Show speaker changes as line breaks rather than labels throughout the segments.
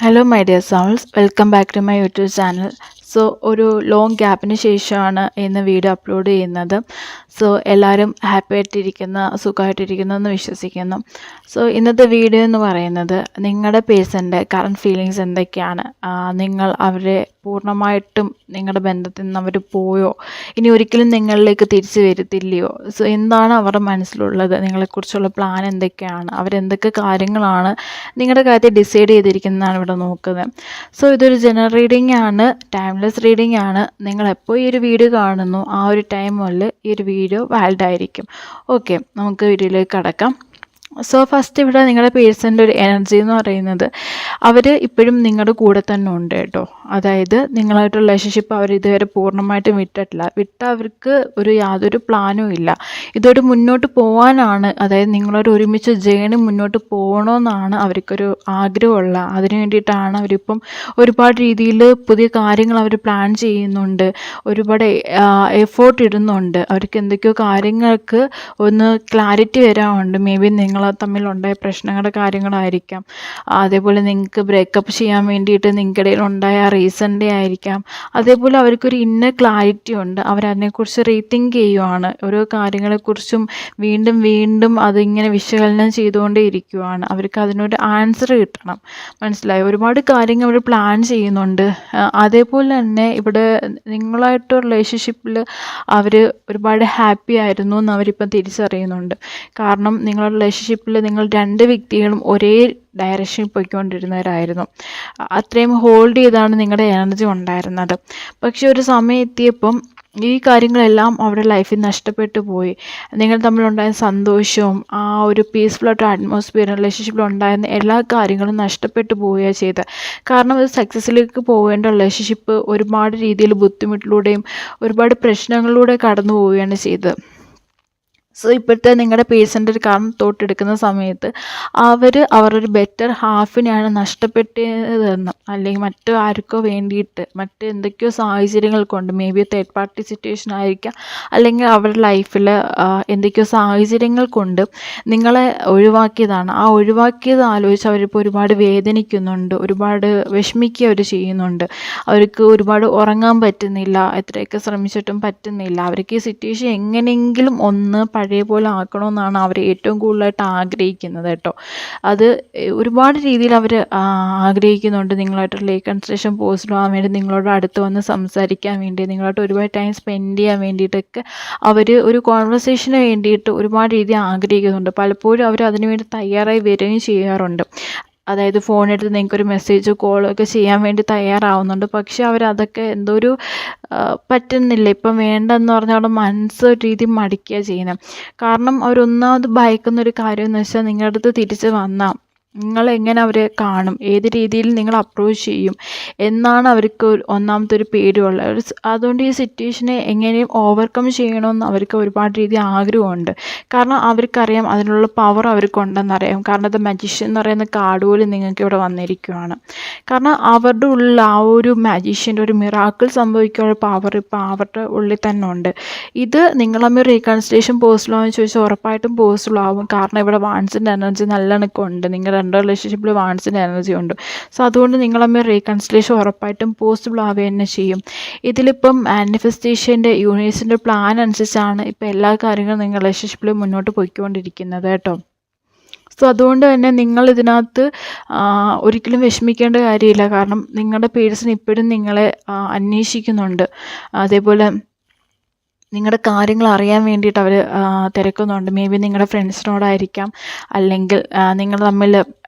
Hello, my dear souls. Welcome back to my YouTube channel. ഒരു long ഗ്യാപ്പിന് ശേഷമാണ് ഇന്ന് video upload ചെയ്യുന്നത്. എല്ലാവരും ഹാപ്പി ആയിട്ടിരിക്കുന്ന സുഖമായിട്ടിരിക്കുന്നു എന്ന് വിശ്വസിക്കുന്നു. ഇന്നത്തെ വീഡിയോ എന്ന് പറയുന്നത് നിങ്ങളുടെ പേഴ്സൻ്റെ കറണ്ട് ഫീലിങ്സ് എന്തൊക്കെയാണ്, നിങ്ങൾ അവരെ പൂർണ്ണമായിട്ടും നിങ്ങളുടെ ബന്ധത്തിൽ നിന്ന് അവർ പോയോ, ഇനി ഒരിക്കലും നിങ്ങളിലേക്ക് തിരിച്ചു വരത്തില്ലയോ, എന്താണ് അവരുടെ മനസ്സിലുള്ളത്, നിങ്ങളെക്കുറിച്ചുള്ള പ്ലാൻ എന്തൊക്കെയാണ്, അവരെന്തൊക്കെ കാര്യങ്ങളാണ് നിങ്ങളുടെ കാര്യത്തിൽ ഡിസൈഡ് ചെയ്തിരിക്കുന്നതാണ് ഇവിടെ നോക്കുന്നത്. ഇതൊരു ജനറൽ റീഡിംഗ് ആണ്, ടൈംലെസ് റീഡിംഗ് ആണ്. നിങ്ങളെപ്പോൾ ഈ ഒരു വീഡിയോ കാണുന്നു ആ ഒരു ടൈം മുതൽ ഈ ഒരു വീഡിയോ വാലിഡ് ആയിരിക്കും. ഓക്കെ, നമുക്ക് വീഡിയോയിലേക്ക് കടക്കാം. ഫസ്റ്റ് ഇവിടെ നിങ്ങളുടെ പേഴ്സൻ്റെ ഒരു എനർജി എന്ന് പറയുന്നത് അവർ ഇപ്പോഴും നിങ്ങളുടെ കൂടെ തന്നെ ഉണ്ട് കേട്ടോ. അതായത് നിങ്ങളായിട്ട് റിലേഷൻഷിപ്പ് അവർ ഇതുവരെ പൂർണ്ണമായിട്ടും വിട്ടിട്ടില്ല. അവർക്ക് യാതൊരു പ്ലാനും ഇല്ല. ഇതോട് മുന്നോട്ട് പോകാനാണ്, അതായത് നിങ്ങളോട് ഒരുമിച്ച് ജേണി മുന്നോട്ട് പോകണമെന്നാണ് അവർക്കൊരു ആഗ്രഹമുള്ള. അതിനു വേണ്ടിയിട്ടാണ് അവരിപ്പം ഒരുപാട് രീതിയിൽ പുതിയ കാര്യങ്ങൾ അവർ പ്ലാൻ ചെയ്യുന്നുണ്ട്, ഒരുപാട് എഫേർട്ട് ഇടുന്നുണ്ട്. അവർക്ക് എന്തൊക്കെയോ കാര്യങ്ങൾക്ക് ഒന്ന് ക്ലാരിറ്റി വരാറുണ്ട്. മേ ബി നിങ്ങൾ തമ്മിലുണ്ടായ പ്രശ്നങ്ങളുടെ കാര്യങ്ങളായിരിക്കാം, അതേപോലെ നിങ്ങൾക്ക് ബ്രേക്കപ്പ് ചെയ്യാൻ വേണ്ടിയിട്ട് നിങ്ങൾക്കിടയിൽ ഉണ്ടായ റീസണിൻ്റെ ആയിരിക്കാം. അതേപോലെ അവർക്കൊരു ഇന്നർ ക്ലാരിറ്റി ഉണ്ട്. അവരതിനെക്കുറിച്ച് റീതിങ്ക് ചെയ്യുവാണ്. ഓരോ കാര്യങ്ങളെക്കുറിച്ചും വീണ്ടും വീണ്ടും അതിങ്ങനെ വിശകലനം ചെയ്തുകൊണ്ടേ ഇരിക്കുവാണ്. അവർക്ക് അതിനൊരു ആൻസർ കിട്ടണം. മനസ്സിലായി? ഒരുപാട് കാര്യങ്ങൾ അവർ പ്ലാൻ ചെയ്യുന്നുണ്ട്. അതേപോലെ തന്നെ ഇവിടെ നിങ്ങളായിട്ട് റിലേഷൻഷിപ്പിൽ അവർ ഒരുപാട് ഹാപ്പി ആയിരുന്നു എന്ന് അവരിപ്പം തിരിച്ചറിയുന്നുണ്ട്. കാരണം നിങ്ങളുടെ റിലേഷൻഷിപ്പിൽ നിങ്ങൾ രണ്ട് വ്യക്തികളും ഒരേ ഡയറക്ഷനിൽ പോയിക്കൊണ്ടിരുന്നവരായിരുന്നു. അത്രയും ഹോൾഡ് ചെയ്താണ് നിങ്ങളുടെ എനർജി ഉണ്ടായിരുന്നത്. പക്ഷെ ഒരു സമയം എത്തിയപ്പം ഈ കാര്യങ്ങളെല്ലാം അവരുടെ ലൈഫിൽ നഷ്ടപ്പെട്ടു പോയി. നിങ്ങൾ തമ്മിലുണ്ടായ സന്തോഷവും ആ ഒരു പീസ്ഫുള്ളായിട്ട് അറ്റ്മോസ്ഫിയർ റിലേഷൻഷിപ്പിൽ ഉണ്ടായിരുന്ന എല്ലാ കാര്യങ്ങളും നഷ്ടപ്പെട്ടു പോവുകയാണ് ചെയ്തത്. കാരണം അത് സക്സസ്സിലേക്ക് പോകേണ്ട റിലേഷൻഷിപ്പ് ഒരുപാട് രീതിയിൽ ബുദ്ധിമുട്ടിലൂടെയും ഒരുപാട് പ്രശ്നങ്ങളിലൂടെ കടന്നു പോവുകയാണ് ചെയ്തത്. ഇപ്പോഴത്തെ നിങ്ങളുടെ പേഴ്സൻ്റെ ഒരു തോട്ട് എടുക്കുന്ന സമയത്ത് അവരൊരു ബെറ്റർ ഹാഫിനെയാണ് നഷ്ടപ്പെട്ടതെന്നും, അല്ലെങ്കിൽ മറ്റു ആർക്കോ വേണ്ടിയിട്ട് മറ്റ് എന്തൊക്കെയോ സാഹചര്യങ്ങൾ കൊണ്ട്, may be third party situation ആയിരിക്കാം, അല്ലെങ്കിൽ അവരുടെ ലൈഫിൽ എന്തൊക്കെയോ സാഹചര്യങ്ങൾ കൊണ്ട് നിങ്ങളെ ഒഴിവാക്കിയതാണ്. ആ ഒഴിവാക്കിയത് ആലോചിച്ച് അവരിപ്പോൾ ഒരുപാട് വേദനിക്കുന്നുണ്ട്, ഒരുപാട് വിഷമിക്കുക അവർ ചെയ്യുന്നുണ്ട്. അവർക്ക് ഒരുപാട് ഉറങ്ങാൻ പറ്റുന്നില്ല, എത്രയൊക്കെ ശ്രമിച്ചിട്ടും പറ്റുന്നില്ല. അവർക്ക് ഈ സിറ്റുവേഷൻ എങ്ങനെയെങ്കിലും ഒന്ന് പഴയ പോലെ ആക്കണമെന്നാണ് അവർ ഏറ്റവും കൂടുതലായിട്ട് ആഗ്രഹിക്കുന്നത് കേട്ടോ. അത് ഒരുപാട് രീതിയിൽ അവർ ആഗ്രഹിക്കുന്നുണ്ട്. നിങ്ങളായിട്ട് റീകൺസിലേഷൻ പോസിറ്റീവ് ആവാൻ വേണ്ടി, നിങ്ങളോട് അടുത്ത് വന്ന് സംസാരിക്കാൻ വേണ്ടി, നിങ്ങളായിട്ട് ഒരുപാട് ടൈം സ്പെൻഡ് ചെയ്യാൻ വേണ്ടിയിട്ടൊക്കെ അവർ ഒരു കോൺവെർസേഷന് വേണ്ടിയിട്ട് ഒരുപാട് രീതി ആഗ്രഹിക്കുന്നുണ്ട്. പലപ്പോഴും അവർ അതിനു വേണ്ടി തയ്യാറായി വരികയും ചെയ്യാറുണ്ട്. അതായത് ഫോണെടുത്ത് നിങ്ങൾക്കൊരു മെസ്സേജ് കോളൊക്കെ ചെയ്യാൻ വേണ്ടി തയ്യാറാവുന്നുണ്ട്. പക്ഷെ അവരതൊക്കെ എന്തോ ഒരു പറ്റുന്നില്ല, ഇപ്പം വേണ്ടെന്ന് പറഞ്ഞാൽ അവിടെ മനസ്സ് ഒരു രീതി മടിക്കുക ചെയ്യുന്നത്. കാരണം അവരൊന്നാമത് ഭയക്കുന്നൊരു കാര്യം എന്ന് വെച്ചാൽ നിങ്ങളുടെ അടുത്ത് തിരിച്ച് വന്നാൽ നിങ്ങളെങ്ങനെ അവരെ കാണും, ഏത് രീതിയിൽ നിങ്ങൾ അപ്രോച്ച് ചെയ്യും എന്നാണ് അവർക്ക് ഒന്നാമത്തെ ഒരു പേടിയുള്ളത്. അതുകൊണ്ട് ഈ സിറ്റുവേഷനെ എങ്ങനെയും ഓവർകം ചെയ്യണമെന്ന് അവർക്ക് ഒരുപാട് രീതി ആഗ്രഹമുണ്ട്. കാരണം അവർക്കറിയാം അതിനുള്ള പവർ അവർക്കുണ്ടെന്നറിയാം. കാരണം അത് മജീഷ്യൻ എന്ന് പറയുന്ന കാർഡ് പോലും നിങ്ങൾക്ക് ഇവിടെ വന്നിരിക്കുകയാണ്. കാരണം അവരുടെ ഉള്ളിൽ ആ ഒരു മജീഷ്യൻ്റെ ഒരു മിറാക്കിൾ സംഭവിക്കാനുള്ള പവർ ഇപ്പോൾ അവരുടെ ഉള്ളിൽ തന്നെ ഉണ്ട്. ഇത് നിങ്ങൾ തമ്മിൽ റീകൺസിലേഷൻ പോസിബിൾ ആവുമെന്ന് ചോദിച്ചാൽ ഉറപ്പായിട്ടും പോസിബിൾ ആവും. കാരണം ഇവിടെ വാൺസിൻ്റെ എനർജി നല്ല കണക്കുണ്ട്. നിങ്ങൾ രണ്ട് റിലേഷൻഷിപ്പിൽ വാൺസിൻ്റെ എനർജി ഉണ്ട്. അതുകൊണ്ട് നിങ്ങൾ തമ്മിൽ റീകൺസിലേഷൻ ഉറപ്പായിട്ടും പോസിബിൾ ആവുക തന്നെ ചെയ്യും. ഇതിലിപ്പം മാനിഫെസ്റ്റേഷൻ്റെ യൂണിവേഴ്സിൻ്റെ പ്ലാൻ അനുസരിച്ചാണ് ഇപ്പോൾ എല്ലാ കാര്യങ്ങളും നിങ്ങൾ റിലേഷൻഷിപ്പിൽ മുന്നോട്ട് പോയിക്കൊണ്ടിരിക്കുന്നത് കേട്ടോ. അതുകൊണ്ട് തന്നെ നിങ്ങൾ ഇതിനകത്ത് ഒരിക്കലും വിഷമിക്കേണ്ട കാര്യമില്ല. കാരണം നിങ്ങളുടെ പേഴ്സൺ ഇപ്പോഴും നിങ്ങളെ അന്വേഷിക്കുന്നുണ്ട്. അതേപോലെ നിങ്ങളുടെ കാര്യങ്ങൾ അറിയാൻ വേണ്ടിയിട്ട് അവർ തിരക്കുന്നുണ്ട്. മേ ബി നിങ്ങളുടെ ഫ്രണ്ട്സിനോടായിരിക്കാം, അല്ലെങ്കിൽ നിങ്ങൾ തമ്മിൽ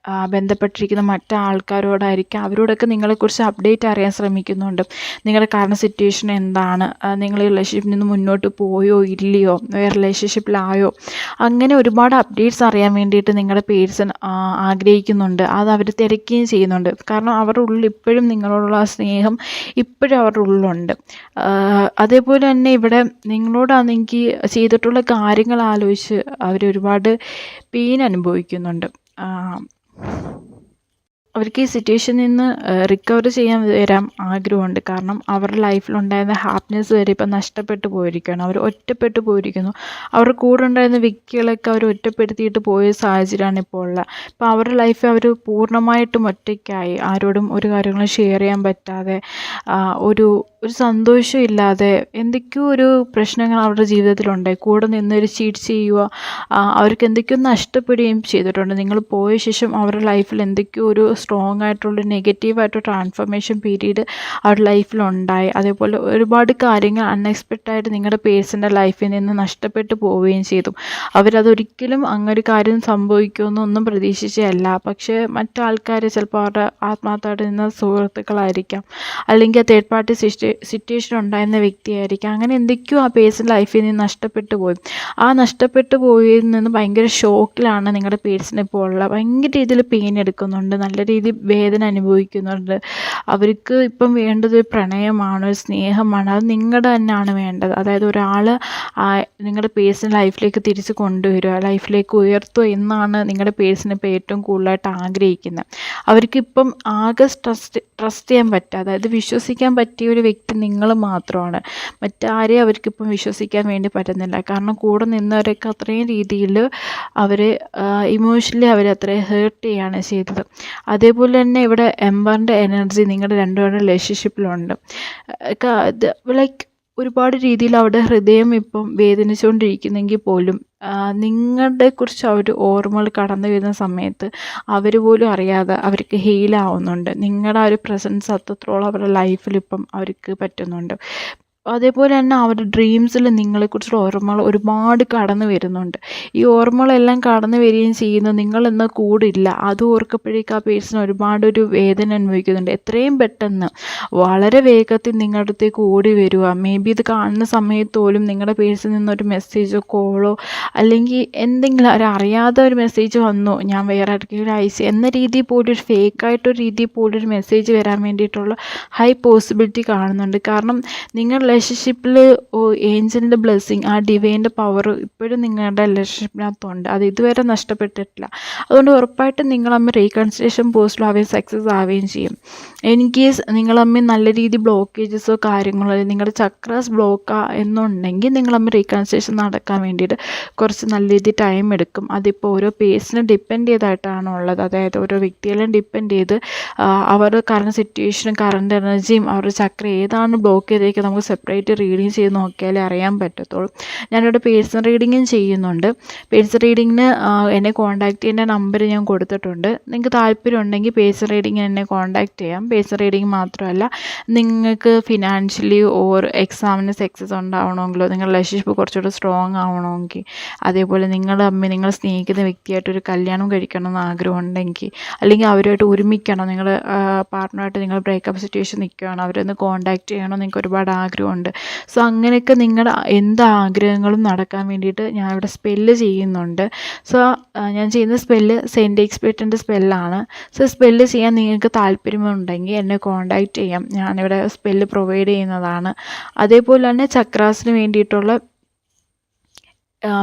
ബന്ധപ്പെട്ടിരിക്കുന്ന മറ്റ് ആൾക്കാരോടായിരിക്കാം. അവരോടൊക്കെ നിങ്ങളെക്കുറിച്ച് അപ്ഡേറ്റ് അറിയാൻ ശ്രമിക്കുന്നുണ്ട്. നിങ്ങളുടെ കറണ്ട് സിറ്റുവേഷൻ എന്താണ്, നിങ്ങൾ ഈ റിലേഷൻഷിപ്പിൽ നിന്ന് മുന്നോട്ട് പോയോ ഇല്ലയോ, വേറെ റിലേഷൻഷിപ്പിലായോ, അങ്ങനെ ഒരുപാട് അപ്ഡേറ്റ്സ് അറിയാൻ വേണ്ടിയിട്ട് നിങ്ങളുടെ പേഴ്സൺ ആഗ്രഹിക്കുന്നുണ്ട്. അത് അവർ തിരക്കുകയും ചെയ്യുന്നുണ്ട്. കാരണം അവരുടെ ഉള്ളിൽ ഇപ്പോഴും നിങ്ങളോടുള്ള ആ സ്നേഹം ഇപ്പോഴും അവരുടെ ഉള്ളിലുണ്ട്. അതേപോലെ തന്നെ ഇവിടെ നിങ്ങളോടാണെങ്കിൽ ചെയ്തിട്ടുള്ള കാര്യങ്ങൾ ആലോചിച്ച് അവർ ഒരുപാട് പെയിൻ അനുഭവിക്കുന്നുണ്ട്. അവർക്ക് ഈ സിറ്റുവേഷനിൽ നിന്ന് റിക്കവർ ചെയ്യാൻ വരാൻ ആഗ്രഹമുണ്ട്. കാരണം അവരുടെ ലൈഫിലുണ്ടായിരുന്ന ഹാപ്പിനെസ് വരെ ഇപ്പം നഷ്ടപ്പെട്ടു പോയിരിക്കുകയാണ്. അവർ ഒറ്റപ്പെട്ടു പോയിരിക്കുന്നു. അവരുടെ കൂടെ ഉണ്ടായിരുന്ന വ്യക്തികളൊക്കെ അവർ ഒറ്റപ്പെടുത്തിയിട്ട് പോയ സാഹചര്യമാണ് ഇപ്പോൾ ഉള്ളത്. ഇപ്പോൾ അവരുടെ ലൈഫ് അവർ പൂർണ്ണമായിട്ടും ഒറ്റയ്ക്കായി. ആരോടും ഒരു കാര്യങ്ങളും ഷെയർ ചെയ്യാൻ പറ്റാതെ, ഒരു ഒരു സന്തോഷം ഇല്ലാതെ, എന്തൊക്കെയോ ഒരു പ്രശ്നങ്ങൾ അവരുടെ ജീവിതത്തിലുണ്ടായി. കൂടെ നിന്നൊരു ചീറ്റ് ചെയ്യുക, അവർക്ക് എന്തൊക്കെയോ നഷ്ടപ്പെടുകയും ചെയ്തിട്ടുണ്ട്. നിങ്ങൾ പോയ ശേഷം അവരുടെ ലൈഫിൽ എന്തൊക്കെയോ ഒരു സ്ട്രോങ് ആയിട്ടുള്ള നെഗറ്റീവായിട്ടൊരു ട്രാൻസ്ഫോർമേഷൻ പീരീഡ് അവരുടെ ലൈഫിലുണ്ടായി. അതേപോലെ ഒരുപാട് കാര്യങ്ങൾ അൺഎക്സ്പെക്റ്റഡ് ആയിട്ട് നിങ്ങളുടെ പേഴ്സൻ്റെ ലൈഫിൽ നിന്ന് നഷ്ടപ്പെട്ടു പോവുകയും ചെയ്തു. അവരതൊരിക്കലും അങ്ങനൊരു കാര്യം സംഭവിക്കുമെന്നൊന്നും പ്രതീക്ഷിച്ചതല്ല. പക്ഷേ മറ്റാൾക്കാർ ചിലപ്പോൾ അവരുടെ ആത്മാർത്ഥമായിട്ട് നിന്ന സുഹൃത്തുക്കളായിരിക്കാം, അല്ലെങ്കിൽ ആ തേർഡ് പാർട്ടി സിറ്റുവേഷൻ ഉണ്ടായിരുന്ന വ്യക്തിയായിരിക്കാം. അങ്ങനെ എന്തൊക്കെയോ ആ പേഴ്സൺ ലൈഫിൽ നിന്ന് നഷ്ടപ്പെട്ടു പോയി. ആ നഷ്ടപ്പെട്ടു പോയതിൽ നിന്ന് ഭയങ്കര ഷോക്കിലാണ് നിങ്ങളുടെ പേഴ്സൺ ഇപ്പോൾ ഉള്ളത്. ഭയങ്കര രീതിയിൽ പെയിൻ എടുക്കുന്നുണ്ട്, നല്ല രീതിയിൽ വേദന അനുഭവിക്കുന്നുണ്ട്. അവർക്ക് ഇപ്പം വേണ്ടത് ഒരു പ്രണയമാണ്, ഒരു സ്നേഹമാണ്. അത് നിങ്ങളുടെ തന്നെയാണ് വേണ്ടത്. അതായത് ഒരാൾ നിങ്ങളുടെ പേഴ്സൺ ലൈഫിലേക്ക് തിരിച്ച് കൊണ്ടുവരിക, ലൈഫിലേക്ക് ഉയർത്തുക എന്നാണ് നിങ്ങളുടെ പേഴ്സൺ ഇപ്പോൾ ഏറ്റവും കൂടുതലായിട്ട് ആഗ്രഹിക്കുന്നത്. അവർക്കിപ്പം ആകെ ട്രസ്റ്റ് ചെയ്യാൻ പറ്റുക, അതായത് വിശ്വസിക്കാൻ പറ്റിയ ഒരു വ്യക്തി നിങ്ങൾ മാത്രമാണ്. മറ്റാരെയും അവർക്കിപ്പം വിശ്വസിക്കാൻ വേണ്ടി പറ്റുന്നില്ല. കാരണം കൂടെ നിന്നവരൊക്കെ അത്രയും രീതിയിൽ അവർ ഇമോഷണലി അവരെ അത്രയും ഹേർട്ട് ചെയ്യുകയാണ് ചെയ്തത്. അതേപോലെ തന്നെ ഇവിടെ എംബറിൻ്റെ എനർജി നിങ്ങളുടെ രണ്ടുപേരുടെ റിലേഷൻഷിപ്പിലുണ്ട്. ലൈക്ക് ഒരുപാട് രീതിയിൽ അവരുടെ ഹൃദയം ഇപ്പം വേദനിച്ചുകൊണ്ടിരിക്കുന്നെങ്കിൽ പോലും നിങ്ങളെക്കുറിച്ച് അവർ ഓർമ്മകൾ കടന്നു വരുന്ന സമയത്ത് അവർ പോലും അറിയാതെ അവർക്ക് ഹീലാവുന്നുണ്ട്. നിങ്ങളുടെ ആ ഒരു പ്രസൻസ് അത്രത്തോളം അവരുടെ ലൈഫിൽ ഇപ്പം അവർക്ക് പറ്റുന്നുണ്ട്. അതേപോലെ തന്നെ അവരുടെ ഡ്രീംസിൽ നിങ്ങളെക്കുറിച്ചുള്ള ഓർമ്മകൾ ഒരുപാട് കടന്നു വരുന്നുണ്ട്. ഈ ഓർമ്മകളെല്ലാം കടന്നു വരികയും ചെയ്യുന്നത് നിങ്ങളെന്ന കൂടില്ല. അത് ഓർക്കപ്പോഴേക്കും ആ പേഴ്സൺ ഒരുപാടൊരു വേദന അനുഭവിക്കുന്നുണ്ട്. എത്രയും പെട്ടെന്ന് വളരെ വേഗത്തിൽ നിങ്ങളുടെ അടുത്തേക്ക് ഓടി വരിക. മേ ബി ഇത് കാണുന്ന സമയത്ത് പോലും നിങ്ങളുടെ പേഴ്സണിൽ നിന്നൊരു മെസ്സേജോ കോളോ അല്ലെങ്കിൽ എന്തെങ്കിലും അറിയാതെ ഒരു മെസ്സേജ് വന്നു, ഞാൻ വേറെ ആർക്കെങ്കിലും അയച്ചു എന്ന രീതിയിൽ പോലും, ഒരു ഫേക്കായിട്ടൊരു രീതിയിൽ പോലും ഒരു മെസ്സേജ് വരാൻ വേണ്ടിയിട്ടുള്ള ഹൈ പോസിബിലിറ്റി കാണുന്നുണ്ട്. കാരണം നിങ്ങൾ റിലേഷൻഷിപ്പിൽ ഏഞ്ചലിൻ്റെ ബ്ലെസ്സിങ്, ആ ഡിവൈൻ്റെ പവർ ഇപ്പോഴും നിങ്ങളുടെ റിലേഷൻഷിപ്പിനകത്തുണ്ട്. അത് ഇതുവരെ നഷ്ടപ്പെട്ടിട്ടില്ല. അതുകൊണ്ട് ഉറപ്പായിട്ടും നിങ്ങൾ തമ്മിൽ റീകൺസിലേഷൻ പോസിബിളാവുകയും സക്സസ് ആവുകയും ചെയ്യും. ഇൻ കേസ് നിങ്ങൾ തമ്മിൽ നല്ല രീതിയിൽ ബ്ലോക്കേജസോ കാര്യങ്ങളോ നിങ്ങളുടെ ചക്രാസ് ബ്ലോക്കാ എന്നുണ്ടെങ്കിൽ നിങ്ങൾ തമ്മിൽ റീകൺസിലേഷൻ നടക്കാൻ വേണ്ടിയിട്ട് കുറച്ച് നല്ല രീതിയിൽ ടൈം എടുക്കും. അതിപ്പോൾ ഓരോ പേഴ്സണെ ഡിപ്പെൻഡ് ചെയ്തായിട്ടാണ് ഉള്ളത്. അതായത് ഓരോ വ്യക്തികളെയും ഡിപ്പെൻഡ് ചെയ്ത് അവരുടെ കറണ്ട് സിറ്റുവേഷനും കറണ്ട് എനർജിയും അവരുടെ ചക്ര ഏതാണ് ബ്ലോക്ക് ചെയ്തേക്കുന്നത് നമുക്ക് സെപ്പറേറ്റ് റീഡിങ് ചെയ്ത് നോക്കിയാലേ അറിയാൻ പറ്റത്തുള്ളൂ. ഞാനിവിടെ പേഴ്സണൽ റീഡിങ്ങും ചെയ്യുന്നുണ്ട്. പേഴ്സണൽ റീഡിങ്ങിന് എന്നെ കോൺടാക്റ്റ് ചെയ്യേണ്ട നമ്പർ ഞാൻ കൊടുത്തിട്ടുണ്ട്. നിങ്ങൾക്ക് താല്പര്യം ഉണ്ടെങ്കിൽ പേഴ്സണൽ റീഡിങ്ങിന് എന്നെ കോൺടാക്റ്റ് ചെയ്യാം. പേഴ്സണൽ റീഡിങ് മാത്രമല്ല, നിങ്ങൾക്ക് ഫിനാൻഷ്യലി ഓർ എക്സാമിന് സക്സസ് ഉണ്ടാവണമെങ്കിലോ, നിങ്ങളുടെ റിലേഷൻഷിപ്പ് കുറച്ചുകൂടെ സ്ട്രോങ് ആവണമെങ്കിൽ, അതേപോലെ നിങ്ങൾ തമ്മിൽ നിങ്ങൾ സ്നേഹിക്കുന്ന വ്യക്തിയായിട്ടൊരു കല്യാണം കഴിക്കണമെന്ന് ആഗ്രഹം ഉണ്ടെങ്കിൽ, അല്ലെങ്കിൽ അവരുമായിട്ട് ഒരുമിക്കണം, നിങ്ങൾ പാർട്ട്ണറായിട്ട് നിങ്ങൾ ബ്രേക്കപ്പ് സിറ്റുവേഷൻ നിൽക്കുകയാണ്, അവരൊന്ന് കോൺടാക്റ്റ് ചെയ്യണമെന്ന് നിങ്ങൾക്ക് ഒരുപാട് ആഗ്രഹമുണ്ട്. സോ അങ്ങനെയൊക്കെ നിങ്ങളുടെ എന്ത് ആഗ്രഹങ്ങളും നടക്കാൻ വേണ്ടിയിട്ട് ഞാൻ ഇവിടെ സ്പെല്ല് ചെയ്യുന്നുണ്ട്. സോ ഞാൻ ചെയ്യുന്ന സ്പെല്ല് സെൻറ്റ് എക്സ്പെർട്ടിൻ്റെ സ്പെല്ലാണ്. സോ സ്പെല്ല് ചെയ്യാൻ നിങ്ങൾക്ക് താല്പര്യമുണ്ടെങ്കിൽ എന്നെ കോൺടാക്റ്റ് ചെയ്യാം. ഞാനിവിടെ സ്പെല്ല് പ്രൊവൈഡ് ചെയ്യുന്നതാണ്. അതേപോലെ തന്നെ ചക്രാസിന് വേണ്ടിയിട്ടുള്ള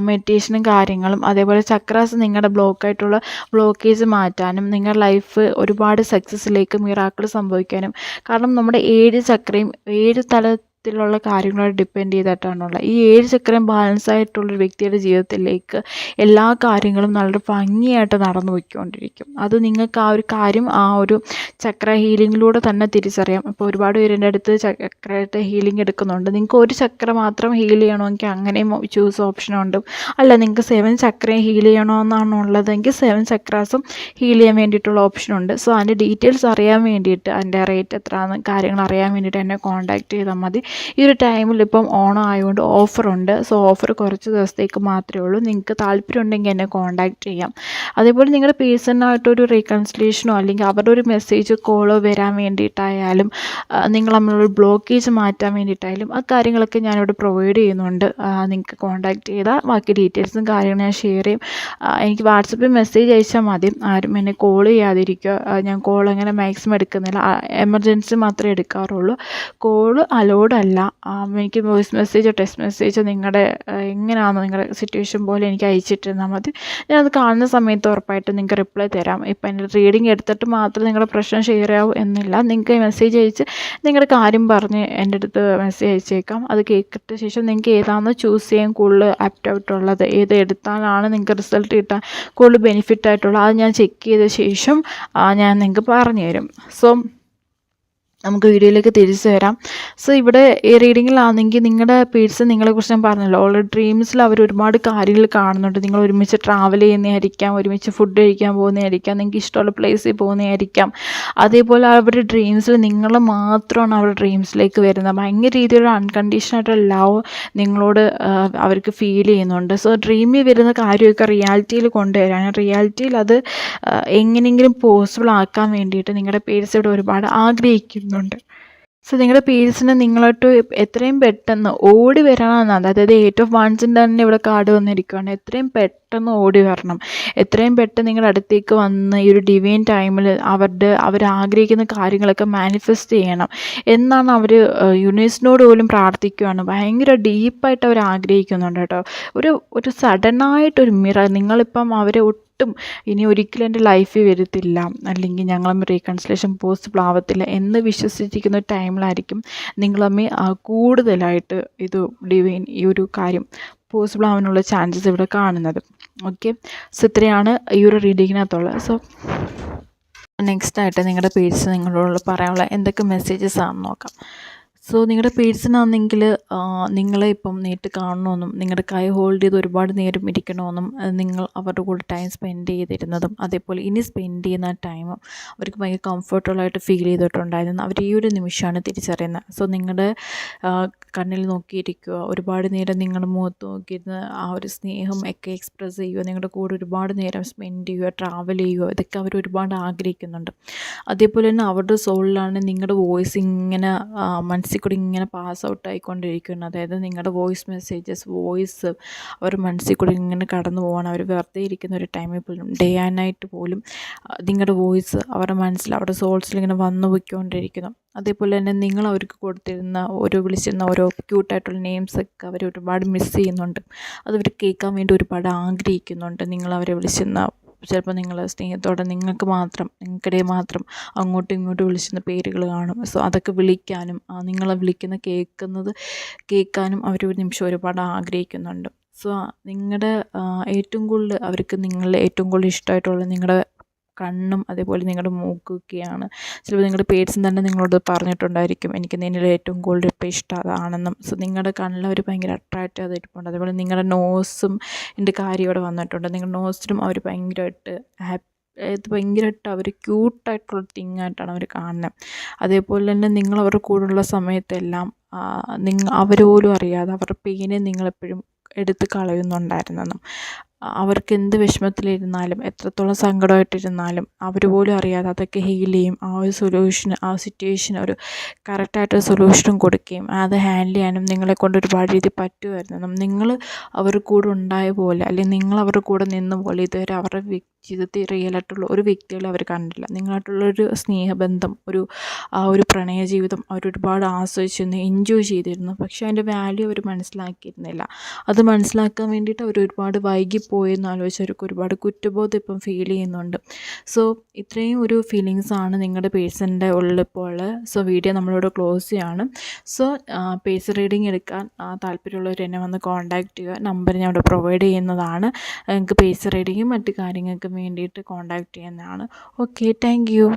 മെഡിറ്റേഷനും കാര്യങ്ങളും, അതേപോലെ ചക്രാസ് നിങ്ങളുടെ ബ്ലോക്കായിട്ടുള്ള ബ്ലോക്കേജ് മാറ്റാനും നിങ്ങളുടെ ലൈഫ് ഒരുപാട് സക്സസ്സിലേക്ക് മിറാക്കിൾ സംഭവിക്കാനും. കാരണം നമ്മുടെ 7 ചക്രയും 7 തലത്തിലുള്ള കാര്യങ്ങളോട് ഡിപ്പെൻഡ് ചെയ്തിട്ടാണുള്ളത്. ഈ 7 ചക്രം ബാലൻസ് ആയിട്ടുള്ളൊരു വ്യക്തിയുടെ ജീവിതത്തിലേക്ക് എല്ലാ കാര്യങ്ങളും വളരെ ഭംഗിയായിട്ട് നടന്നു പോയിക്കൊണ്ടിരിക്കും. അത് നിങ്ങൾക്ക് ആ ഒരു കാര്യം ആ ഒരു ചക്ര ഹീലിങ്ങിലൂടെ തന്നെ തിരിച്ചറിയാം. ഇപ്പോൾ ഒരുപാട് പേരുടെ അടുത്ത് ചക്രയുടെ ഹീലിംഗ് എടുക്കുന്നുണ്ട്. നിങ്ങൾക്ക് ഒരു ചക്ര മാത്രം ഹീൽ ചെയ്യണമെങ്കിൽ അങ്ങനെയും ചൂസ് ഓപ്ഷനുണ്ട്. അല്ല, നിങ്ങൾക്ക് 7 ചക്രയും ഹീൽ ചെയ്യണമെന്നാണ് ഉള്ളതെങ്കിൽ 7 ചക്രാസും ഹീൽ ചെയ്യാൻ വേണ്ടിയിട്ടുള്ള ഓപ്ഷനുണ്ട്. സോ അതിൻ്റെ ഡീറ്റെയിൽസ് അറിയാൻ വേണ്ടിയിട്ട്, അതിൻ്റെ റേറ്റ് എത്രയാണെന്ന് കാര്യങ്ങൾ അറിയാൻ വേണ്ടിയിട്ട് എന്നെ കോൺടാക്റ്റ് ചെയ്താൽ മതി. ഈ ഒരു ടൈമിൽ ഇപ്പം ഓണം ആയതുകൊണ്ട് ഓഫറുണ്ട്. സോ ഓഫർ കുറച്ച് ദിവസത്തേക്ക് മാത്രമേ ഉള്ളൂ. നിങ്ങൾക്ക് താല്പര്യം ഉണ്ടെങ്കിൽ എന്നെ കോൺടാക്റ്റ് ചെയ്യാം. അതേപോലെ നിങ്ങളുടെ പേഴ്സണായിട്ടൊരു റീകൺസിലേഷനോ അല്ലെങ്കിൽ അവരുടെ ഒരു മെസ്സേജ് കോളോ വരാൻ വേണ്ടിയിട്ടായാലും, നിങ്ങൾ നമ്മളൊരു ബ്ലോക്കേജ് മാറ്റാൻ വേണ്ടിയിട്ടായാലും, ആ കാര്യങ്ങളൊക്കെ ഞാനിവിടെ പ്രൊവൈഡ് ചെയ്യുന്നുണ്ട്. നിങ്ങൾക്ക് കോൺടാക്റ്റ് ചെയ്താൽ ബാക്കി ഡീറ്റെയിൽസും കാര്യങ്ങളും ഞാൻ ഷെയർ ചെയ്യും. എനിക്ക് വാട്സപ്പിൽ മെസ്സേജ് അയച്ചാൽ മതി. ആരും എന്നെ കോൾ ചെയ്യാതിരിക്കുക. ഞാൻ കോൾ അങ്ങനെ മാക്സിമം എടുക്കുന്നില്ല. എമർജൻസി മാത്രമേ എടുക്കാറുള്ളൂ. കോൾ അലോഡ് അങ്ങനെയല്ല. എനിക്ക് വോയിസ് മെസ്സേജോ ടെക്സ്റ്റ് മെസ്സേജോ നിങ്ങളുടെ എങ്ങനെയാണോ നിങ്ങളുടെ സിറ്റുവേഷൻ പോലെ എനിക്ക് അയച്ചിട്ടിരുന്നാൽ മതി. ഞാനത് കാണുന്ന സമയത്ത് ഉറപ്പായിട്ടും നിങ്ങൾക്ക് റിപ്ലൈ തരാം. ഇപ്പം എൻ്റെ റീഡിങ് എടുത്തിട്ട് മാത്രം നിങ്ങളുടെ പ്രശ്നം ഷെയർ ചെയ്യാവൂ എന്നില്ല. നിങ്ങൾക്ക് മെസ്സേജ് അയച്ച് നിങ്ങളുടെ കാര്യം പറഞ്ഞ് എൻ്റെ അടുത്ത് മെസ്സേജ് അയച്ചേക്കാം. അത് കേട്ടിട്ട് ശേഷം നിങ്ങൾക്ക് ഏതാണെന്ന് ചൂസ് ചെയ്യാൻ കൂടുതൽ ആപ്റ്റായിട്ടുള്ളത്, ഏത് എടുത്താലാണ് നിങ്ങൾക്ക് റിസൾട്ട് കിട്ടാൻ കൂടുതൽ ബെനിഫിറ്റ് ആയിട്ടുള്ളത്, അത് ഞാൻ ചെക്ക് ചെയ്ത ശേഷം ഞാൻ നിങ്ങൾക്ക് പറഞ്ഞു തരും. സോ നമുക്ക് വീഡിയോയിലേക്ക് തിരിച്ചു വരാം. സോ ഇവിടെ ഈ റീഡിങ്ങിലാണെങ്കിൽ നിങ്ങളുടെ പേഴ്സൺ നിങ്ങളെക്കുറിച്ച് ഞാൻ പറഞ്ഞല്ലോ, ഓൾറെഡി ഡ്രീംസിൽ അവർ ഒരുപാട് കാര്യങ്ങൾ കാണുന്നുണ്ട്. നിങ്ങൾ ഒരുമിച്ച് ട്രാവൽ ചെയ്യുന്നതായിരിക്കാം, ഒരുമിച്ച് ഫുഡ് കഴിക്കാൻ പോകുന്നതായിരിക്കാം, നിങ്ങൾക്ക് ഇഷ്ടമുള്ള പ്ലേസിൽ പോകുന്നതായിരിക്കാം. അതേപോലെ അവരുടെ ഡ്രീംസിൽ നിങ്ങൾ മാത്രമാണ് അവരുടെ ഡ്രീംസിലേക്ക് വരുന്നത്. ഭയങ്കര രീതിയിലുള്ള അൺകണ്ടീഷണായിട്ടുള്ള ലവ് നിങ്ങളോട് അവർക്ക് ഫീൽ ചെയ്യുന്നുണ്ട്. സോ ഡ്രീമിൽ വരുന്ന കാര്യമൊക്കെ റിയാലിറ്റിയിൽ കൊണ്ടുവരാൻ, റിയാലിറ്റിയിൽ അത് എങ്ങനെയെങ്കിലും പോസിബിൾ ആക്കാൻ വേണ്ടിയിട്ട് നിങ്ങളുടെ പേഴ്സൺ ഇവിടെ ഒരുപാട് ആഗ്രഹിക്കുന്നു. സോ നിങ്ങളുടെ പേഴ്സണ് നിങ്ങളോട്ട് എത്രയും പെട്ടെന്ന് ഓടി വരണമെന്നാണ്. അതായത് 8 of Wands തന്നെ ഇവിടെ കാർഡ് വന്നിരിക്കുകയാണ്. എത്രയും പെട്ടെന്ന് ഓടി വരണം, എത്രയും പെട്ടെന്ന് നിങ്ങളുടെ അടുത്തേക്ക് വന്ന് ഈ ഒരു ഡിവൈൻ ടൈമിൽ അവർ ആഗ്രഹിക്കുന്ന കാര്യങ്ങളൊക്കെ മാനിഫെസ്റ്റ് ചെയ്യണം എന്നാണ് അവർ യൂണിവേഴ്സിനോട് പോലും പ്രാർത്ഥിക്കുകയാണ്. ഭയങ്കര ഡീപ്പായിട്ട് അവർ ആഗ്രഹിക്കുന്നുണ്ട് കേട്ടോ. ഒരു സഡനായിട്ടൊരു മിറർ, നിങ്ങളിപ്പം അവരെ ഇനി ഒരിക്കലും എൻ്റെ ലൈഫിൽ വരത്തില്ല, അല്ലെങ്കിൽ ഞങ്ങളും റീകൺസിലേഷൻ പോസിബിൾ ആവത്തില്ല എന്ന് വിശ്വസിച്ചിരിക്കുന്ന ഒരു ടൈമിലായിരിക്കും നിങ്ങൾ തമ്മിൽ കൂടുതലായിട്ട് ഇത് ഡിവൈൻ ഈ ഒരു കാര്യം പോസിബിൾ ആവാനുള്ള ചാൻസസ് ഇവിടെ കാണുന്നത്. ഓക്കെ, സോ ഇത്രയാണ് ഈ ഒരു റീഡിങ്ങിനകത്തുള്ളത്. സോ നെക്സ്റ്റായിട്ട് നിങ്ങളുടെ പേഴ്സൺ നിങ്ങളോട് പറയാനുള്ള എന്തൊക്കെ മെസ്സേജസ് ആണെന്ന് നോക്കാം. സോ നിങ്ങളുടെ പേഴ്സണാണെങ്കിൽ നിങ്ങളെ ഇപ്പം നേരിട്ട് കാണണമെന്നും നിങ്ങളുടെ കൈ ഹോൾഡ് ചെയ്ത് ഒരുപാട് നേരം ഇരിക്കണമെന്നും നിങ്ങൾ അവരുടെ കൂടെ ടൈം സ്പെൻഡ് ചെയ്തിരുന്നതും അതേപോലെ ഇനി സ്പെൻഡ് ചെയ്യുന്ന ടൈമും അവർക്ക് ഭയങ്കര കംഫർട്ടബിളായിട്ട് ഫീൽ ചെയ്തിട്ടുണ്ടായിരുന്നു. അവർ ഈ ഒരു നിമിഷമാണ് തിരിച്ചറിയുന്നത്. സോ നിങ്ങളുടെ കണ്ണിൽ നോക്കിയിരിക്കുക, ഒരുപാട് നേരം നിങ്ങളുടെ മുഖത്ത് നോക്കിയിരുന്ന് ആ ഒരു സ്നേഹം ഒക്കെ എക്സ്പ്രസ് ചെയ്യുക, നിങ്ങളുടെ കൂടെ ഒരുപാട് നേരം സ്പെൻഡ് ചെയ്യുക, ട്രാവൽ ചെയ്യുക, ഇതൊക്കെ അവർ ഒരുപാട് ആഗ്രഹിക്കുന്നുണ്ട്. അതേപോലെ തന്നെ അവരുടെ സോളിലാണ് നിങ്ങളുടെ വോയിസ് ഇങ്ങനെ മനസ്സിൽ കൂടി ഇങ്ങനെ പാസ് ഔട്ട് ആയിക്കൊണ്ടിരിക്കുന്നത്. അതായത് നിങ്ങളുടെ വോയിസ് മെസ്സേജസ് അവർ മനസ്സിൽ കൂടി ഇങ്ങനെ കടന്നു പോവാണ്. അവർ വെറുതെ ഇരിക്കുന്ന ഒരു ടൈമിൽ പോലും, ഡേ ആൻഡ് നൈറ്റ് പോലും നിങ്ങളുടെ വോയിസ് അവരുടെ മനസ്സിൽ, അവരുടെ സോൾസിൽ ഇങ്ങനെ വന്നു പോയിക്കൊണ്ടിരിക്കുന്നു. അതേപോലെ തന്നെ നിങ്ങൾ അവർക്ക് കൊടുത്തിരുന്ന വിളിച്ചിരുന്ന ഓരോ ക്യൂട്ടായിട്ടുള്ള നെയിംസൊക്കെ അവർ ഒരുപാട് മിസ് ചെയ്യുന്നുണ്ട്. അതവർ കേൾക്കാൻ വേണ്ടി ഒരുപാട് ആഗ്രഹിക്കുന്നുണ്ട്. നിങ്ങളവരെ വിളിച്ചിരുന്ന ചിലപ്പോൾ നിങ്ങൾ സ്നേഹത്തോടെ നിങ്ങൾക്കിടയിൽ മാത്രം അങ്ങോട്ടും ഇങ്ങോട്ടും വിളിച്ചിരുന്ന പേരുകൾ കാണും. സോ അതൊക്കെ വിളിക്കാനും നിങ്ങളെ വിളിക്കുന്ന കേൾക്കാനും അവർ ഒരു നിമിഷം ഒരുപാട് ആഗ്രഹിക്കുന്നുണ്ട്. സോ നിങ്ങളുടെ ഏറ്റവും കൂടുതൽ അവർക്ക് നിങ്ങളുടെ ഏറ്റവും കൂടുതൽ ഇഷ്ടമായിട്ടുള്ള നിങ്ങളുടെ കണ്ണും അതേപോലെ നിങ്ങളുടെ മൂക്കൊക്കെയാണ്. ചിലപ്പോൾ നിങ്ങളുടെ പേഴ്സൺ തന്നെ നിങ്ങളോട് പറഞ്ഞിട്ടുണ്ടായിരിക്കും, എനിക്ക് നിന്നിൽ ഏറ്റവും കൂടുതൽ ഇപ്പോൾ ഇഷ്ടം അതാണെന്നും. സോ നിങ്ങളുടെ കണ്ണിൽ അവർ ഭയങ്കര അട്രാക്റ്റ് ചെയ്തിട്ടുണ്ട്. അതേപോലെ നിങ്ങളുടെ നോസും എൻ്റെ കാര്യം ഇവിടെ വന്നിട്ടുണ്ട്. നിങ്ങളുടെ നോസിലും അവർ ഭയങ്കരമായിട്ട് ഭയങ്കരമായിട്ട് അവർ ക്യൂട്ടായിട്ടുള്ള തിങ്ങായിട്ടാണ് അവർ കാണുന്നത്. അതേപോലെ തന്നെ നിങ്ങൾ അവരുടെ കൂടെയുള്ള സമയത്തെല്ലാം അവർ പോലും അറിയാതെ അവരുടെ പെയിനെ നിങ്ങളെപ്പോഴും എടുത്ത് കളയുന്നുണ്ടായിരുന്നെന്നും അവർക്ക് എന്ത് വിഷമത്തിലിരുന്നാലും എത്രത്തോളം സങ്കടമായിട്ടിരുന്നാലും അവർ പോലും അറിയാതെ അതൊക്കെ ഹീൽ ചെയ്യും. ആ ഒരു സൊല്യൂഷൻ, ആ സിറ്റുവേഷൻ ഒരു കറക്റ്റായിട്ടൊരു സൊല്യൂഷനും കൊടുക്കുകയും അത് ഹാൻഡിൽ ചെയ്യാനും നിങ്ങളെ കൊണ്ട് ഒരുപാട് രീതി പറ്റുമായിരുന്നു. നിങ്ങൾ അവരുടെ കൂടെ ഉണ്ടായ പോലെ, അല്ലെങ്കിൽ നിങ്ങൾ അവരുടെ കൂടെ നിന്ന പോലെ ഇതുവരെ അവരുടെ ജീവിതത്തിൽ റിയലായിട്ടുള്ള ഒരു വ്യക്തികളെ അവർ കണ്ടില്ല. നിങ്ങളായിട്ടുള്ളൊരു സ്നേഹബന്ധം, ആ ഒരു പ്രണയ ജീവിതം അവരൊരുപാട് ആസ്വദിച്ചിരുന്നു, എൻജോയ് ചെയ്തിരുന്നു. പക്ഷേ അതിൻ്റെ വാല്യൂ അവർ മനസ്സിലാക്കിയിരുന്നില്ല. അത് മനസ്സിലാക്കാൻ വേണ്ടിയിട്ട് അവർ ഒരുപാട് വൈകിപ്പോയെന്ന് ആലോചിച്ചവർക്ക് ഒരുപാട് കുറ്റബോധം ഇപ്പം ഫീൽ ചെയ്യുന്നുണ്ട്. സോ ഇത്രയും ഒരു ഫീലിങ്സാണ് നിങ്ങളുടെ പേഴ്സണിൻ്റെ ഉള്ളിപ്പോൾ ഉള്ളത്. സോ വീഡിയോ നമ്മളിവിടെ ക്ലോസ് ചെയ്യാണ്. സോ പേഴ്സൺ റീഡിങ് എടുക്കാൻ താല്പര്യമുള്ളവർ എന്നെ വന്ന് കോൺടാക്റ്റ് ചെയ്യുക. നമ്പർ ഞാൻ ഇവിടെ പ്രൊവൈഡ് ചെയ്യുന്നതാണ്. നിങ്ങൾക്ക് പേഴ്സൺ റീഡിങ്ങും മറ്റു കാര്യങ്ങൾക്കും വേണ്ടിയിട്ട് കോൺടാക്റ്റ് ചെയ്യുന്നതാണ്. Okay, thank you.